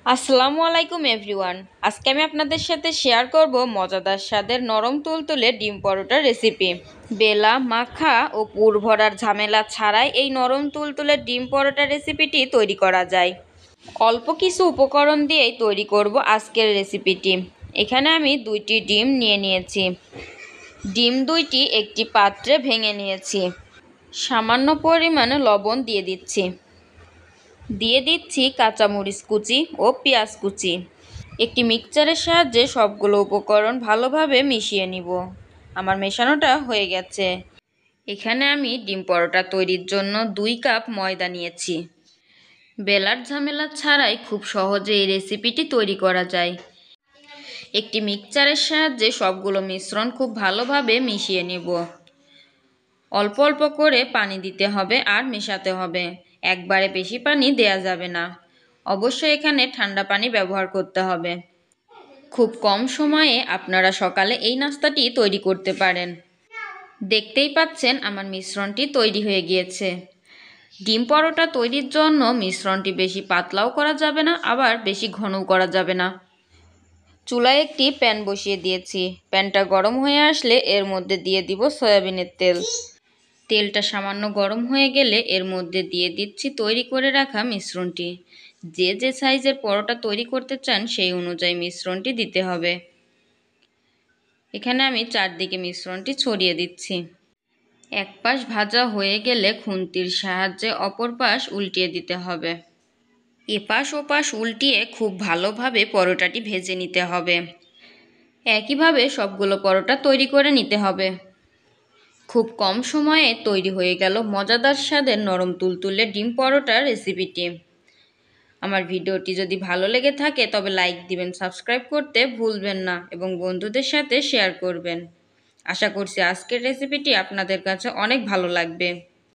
আসসালামু আলাইকুম এভরিওয়ান। আজকে আমি আপনাদের সাথে শেয়ার করব মজাদার স্বাদের নরম তুলতুলে ডিম পরোটার রেসিপি। বেলা মাখা ও পুর ভরার ঝামেলা ছাড়াই এই নরম তুলতুলে ডিম পরোটার রেসিপিটি তৈরি করা যায়। অল্প কিছু উপকরণ দিয়েই তৈরি করব আজকের রেসিপিটি। এখানে আমি 2টি ডিম নিয়ে নিয়েছি। ডিম 2টি একটি পাত্রে ভেঙে নিয়েছি। সামান্য পরিমাণে লবণ দিয়ে দিচ্ছি কাঁচামরিচ কুচি ও পেঁয়াজ কুচি। একটি মিক্সচারের সাহায্যে সবগুলো উপকরণ ভালোভাবে মিশিয়ে নিব। আমার মেশানোটা হয়ে গেছে। এখানে আমি ডিম পরোটা তৈরির জন্য 2 কাপ ময়দা নিয়েছি। বেলার ঝামেলা ছাড়াই খুব সহজে এই রেসিপিটি তৈরি করা যায়। একটি মিক্সচারের সাহায্যে সবগুলো মিশ্রণ খুব ভালোভাবে মিশিয়ে নিব। অল্প অল্প করে পানি দিতে হবে আর মেশাতে হবে। একবারে বেশি পানি দেয়া যাবে না। অবশ্যই এখানে ঠান্ডা পানি ব্যবহার করতে হবে। খুব কম সময়ে আপনারা সকালে এই নাস্তাটি তৈরি করতে পারেন। দেখতেই পাচ্ছেন আমার মিশ্রণটি তৈরি হয়ে গিয়েছে। ডিম পরোটা তৈরির জন্য মিশ্রণটি বেশি পাতলাও করা যাবে না, আবার বেশি ঘনও করা যাবে না। চুলায় একটি প্যান বসিয়ে দিয়েছি। প্যানটা গরম হয়ে আসলে এর মধ্যে দিয়ে দিব সয়াবিনের তেল। তেলটা সামান্য গরম হয়ে গেলে এর মধ্যে দিয়ে দিচ্ছি তৈরি করে রাখা মিশ্রণটি। যে সাইজের পরোটা তৈরি করতে চান সেই অনুযায়ী মিশ্রণটি দিতে হবে। এখানে আমি চারদিকে মিশ্রণটি ছড়িয়ে দিচ্ছি। এক পাশ ভাজা হয়ে গেলে খুন্তির সাহায্যে অপর পাশ উল্টিয়ে দিতে হবে। এপাশ ওপাশ উল্টিয়ে খুব ভালোভাবে পরোটাটি ভেজে নিতে হবে। একইভাবে সবগুলো পরোটা তৈরি করে নিতে হবে। খুব কম সময়ে তৈরি হয়ে গেল মজাদার স্বাদের নরম তুলতুলে ডিম পরোটার রেসিপিটি। আমার ভিডিওটি যদি ভালো লেগে থাকে তবে লাইক দিবেন, সাবস্ক্রাইব করতে ভুলবেন না এবং বন্ধুদের সাথে শেয়ার করবেন। আশা করছি আজকের রেসিপিটি আপনাদের কাছে অনেক ভালো লাগবে।